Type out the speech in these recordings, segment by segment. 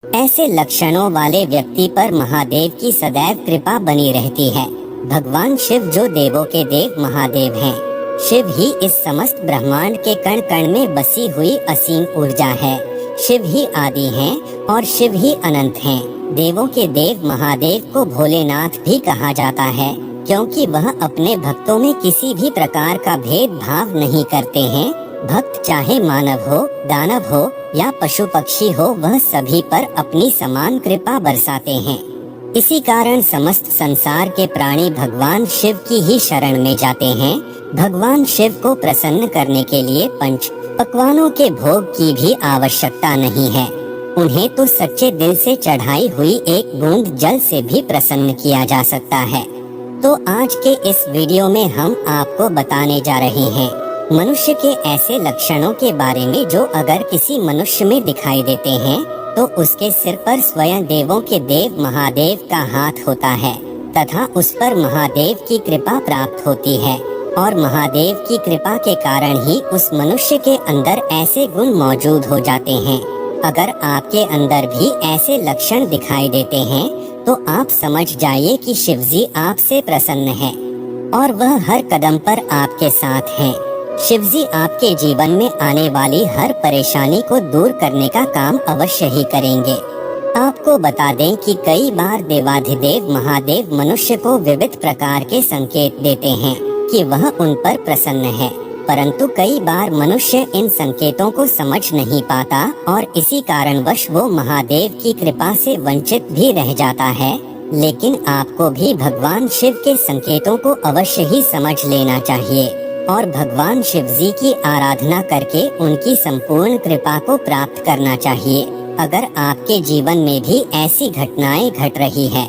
ऐसे लक्षणों वाले व्यक्ति पर महादेव की सदैव कृपा बनी रहती है। भगवान शिव जो देवों के देव महादेव हैं, शिव ही इस समस्त ब्रह्मांड के कण कण में बसी हुई असीम ऊर्जा है। शिव ही आदि हैं और शिव ही अनंत हैं। देवों के देव महादेव को भोलेनाथ भी कहा जाता है, क्योंकि वह अपने भक्तों में किसी भी प्रकार का भेदभाव नहीं करते हैं। भक्त चाहे मानव हो, दानव हो या पशु पक्षी हो, वह सभी पर अपनी समान कृपा बरसाते हैं। इसी कारण समस्त संसार के प्राणी भगवान शिव की ही शरण में जाते हैं। भगवान शिव को प्रसन्न करने के लिए पंच पकवानों के भोग की भी आवश्यकता नहीं है। उन्हें तो सच्चे दिल से चढ़ाई हुई एक बूंद जल से भी प्रसन्न किया जा सकता है। तो आज के इस वीडियो में हम आपको बताने जा रहे हैं मनुष्य के ऐसे लक्षणों के बारे में जो अगर किसी मनुष्य में दिखाई देते हैं तो उसके सिर पर स्वयं देवों के देव महादेव का हाथ होता है तथा उस पर महादेव की कृपा प्राप्त होती है, और महादेव की कृपा के कारण ही उस मनुष्य के अंदर ऐसे गुण मौजूद हो जाते हैं। अगर आपके अंदर भी ऐसे लक्षण दिखाई देते हैं तो आप समझ जाइए कि शिवजी आपसे प्रसन्न है और वह हर कदम पर आपके साथ हैं। शिवजी आपके जीवन में आने वाली हर परेशानी को दूर करने का काम अवश्य ही करेंगे। आपको बता दें कि कई बार देवाधिदेव महादेव मनुष्य को विविध प्रकार के संकेत देते हैं कि वह उन पर प्रसन्न है, परंतु कई बार मनुष्य इन संकेतों को समझ नहीं पाता और इसी कारणवश वो महादेव की कृपा से वंचित भी रह जाता है। लेकिन आपको भी भगवान शिव के संकेतों को अवश्य ही समझ लेना चाहिए और भगवान शिवजी की आराधना करके उनकी संपूर्ण कृपा को प्राप्त करना चाहिए। अगर आपके जीवन में भी ऐसी घटनाएं घट रही है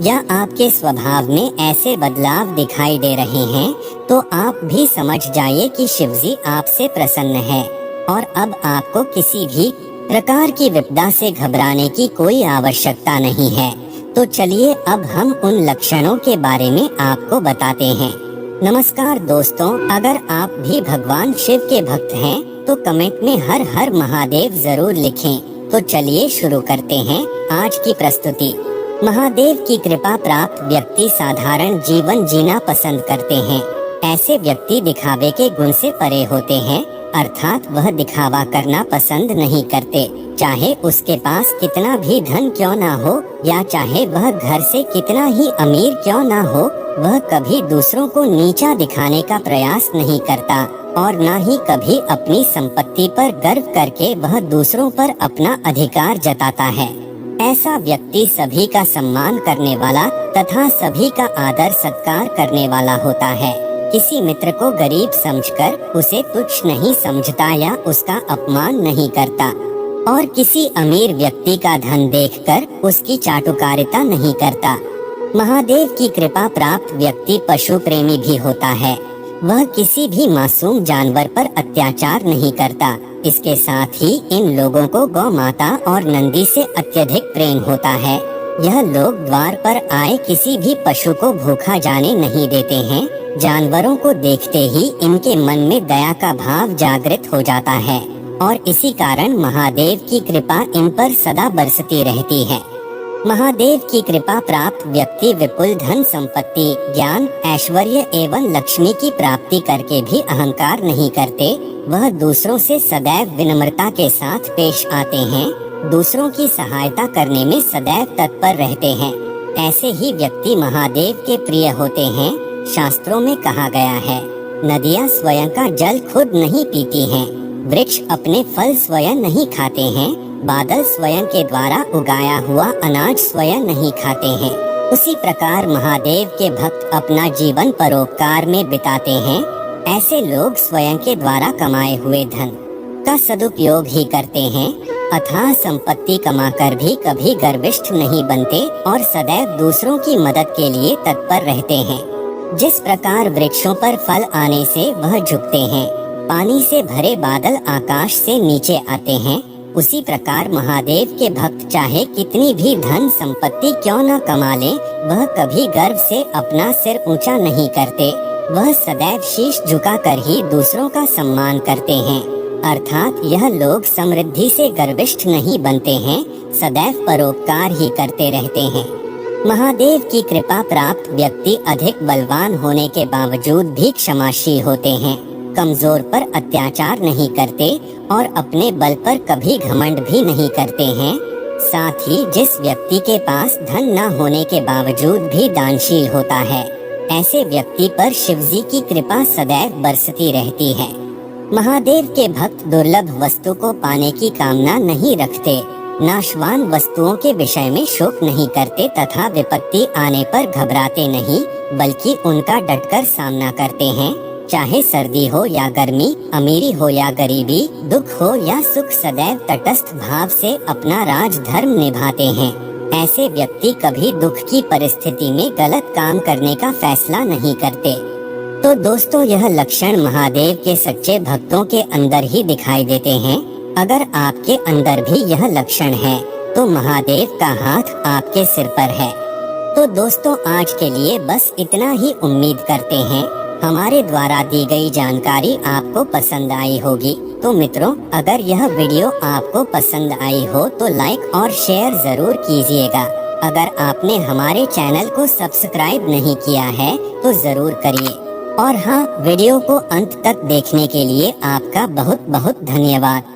या आपके स्वभाव में ऐसे बदलाव दिखाई दे रहे हैं तो आप भी समझ जाइए कि शिवजी आपसे प्रसन्न है और अब आपको किसी भी प्रकार की विपदा से घबराने की कोई आवश्यकता नहीं है। तो चलिए अब हम उन लक्षणों के बारे में आपको बताते हैं। नमस्कार दोस्तों, अगर आप भी भगवान शिव के भक्त हैं तो कमेंट में हर हर महादेव जरूर लिखें। तो चलिए शुरू करते हैं आज की प्रस्तुति। महादेव की कृपा प्राप्त व्यक्ति साधारण जीवन जीना पसंद करते हैं। ऐसे व्यक्ति दिखावे के गुण से परे होते हैं, अर्थात वह दिखावा करना पसंद नहीं करते। चाहे उसके पास कितना भी धन क्यों ना हो या चाहे वह घर से कितना ही अमीर क्यों ना हो, वह कभी दूसरों को नीचा दिखाने का प्रयास नहीं करता और न ही कभी अपनी संपत्ति पर गर्व करके वह दूसरों पर अपना अधिकार जताता है। ऐसा व्यक्ति सभी का सम्मान करने वाला तथा सभी का आदर सत्कार करने वाला होता है। किसी मित्र को गरीब समझकर उसे तुच्छ नहीं समझता या उसका अपमान नहीं करता और किसी अमीर व्यक्ति का धन देखकर उसकी चाटुकारिता नहीं करता। महादेव की कृपा प्राप्त व्यक्ति पशु प्रेमी भी होता है। वह किसी भी मासूम जानवर पर अत्याचार नहीं करता। इसके साथ ही इन लोगों को गौ माता और नंदी से अत्यधिक प्रेम होता है। यह लोग द्वार पर आए किसी भी पशु को भूखा जाने नहीं देते हैं। जानवरों को देखते ही इनके मन में दया का भाव जागृत हो जाता है और इसी कारण महादेव की कृपा इन पर सदा बरसती रहती है। महादेव की कृपा प्राप्त व्यक्ति विपुल धन संपत्ति, ज्ञान, ऐश्वर्य एवं लक्ष्मी की प्राप्ति करके भी अहंकार नहीं करते। वह दूसरों से सदैव विनम्रता के साथ पेश आते हैं, दूसरों की सहायता करने में सदैव तत्पर रहते हैं। ऐसे ही व्यक्ति महादेव के प्रिय होते हैं। शास्त्रों में कहा गया है, नदियाँ स्वयं का जल खुद नहीं पीती हैं, वृक्ष अपने फल स्वयं नहीं खाते हैं, बादल स्वयं के द्वारा उगाया हुआ अनाज स्वयं नहीं खाते हैं। उसी प्रकार महादेव के भक्त अपना जीवन परोपकार में बिताते हैं। ऐसे लोग स्वयं के द्वारा कमाए हुए धन का सदुपयोग ही करते हैं, अथाह संपत्ति कमाकर भी कभी गर्विष्ठ नहीं बनते और सदैव दूसरों की मदद के लिए तत्पर रहते हैं। जिस प्रकार वृक्षों पर फल आने से वह झुकते हैं, पानी से भरे बादल आकाश से नीचे आते हैं, उसी प्रकार महादेव के भक्त चाहे कितनी भी धन संपत्ति क्यों न कमा लें, वह कभी गर्व से अपना सिर ऊंचा नहीं करते। वह सदैव शीश झुकाकर ही दूसरों का सम्मान करते हैं। अर्थात यह लोग समृद्धि से गर्विष्ठ नहीं बनते हैं, सदैव परोपकार ही करते रहते हैं। महादेव की कृपा प्राप्त व्यक्ति अधिक बलवान होने के बावजूद भी क्षमाशील होते हैं, कमजोर पर अत्याचार नहीं करते और अपने बल पर कभी घमंड भी नहीं करते हैं। साथ ही जिस व्यक्ति के पास धन न होने के बावजूद भी दानशील होता है, ऐसे व्यक्ति पर शिवजी की कृपा सदैव बरसती रहती है। महादेव के भक्त दुर्लभ वस्तु को पाने की कामना नहीं रखते, नाशवान वस्तुओं के विषय में शोक नहीं करते तथा विपत्ति आने पर घबराते नहीं, बल्कि उनका डटकर सामना करते हैं। चाहे सर्दी हो या गर्मी, अमीरी हो या गरीबी, दुख हो या सुख, सदैव तटस्थ भाव से अपना राजधर्म निभाते हैं। ऐसे व्यक्ति कभी दुख की परिस्थिति में गलत काम करने का फैसला नहीं करते। तो दोस्तों, यह लक्षण महादेव के सच्चे भक्तों के अंदर ही दिखाई देते हैं। अगर आपके अंदर भी यह लक्षण है तो महादेव का हाथ आपके सिर पर है। तो दोस्तों, आज के लिए बस इतना ही। उम्मीद करते हैं हमारे द्वारा दी गई जानकारी आपको पसंद आई होगी। तो मित्रों, अगर यह वीडियो आपको पसंद आई हो तो लाइक और शेयर जरूर कीजिएगा। अगर आपने हमारे चैनल को सब्सक्राइब नहीं किया है तो जरूर करिए। और हाँ, वीडियो को अंत तक देखने के लिए आपका बहुत बहुत धन्यवाद।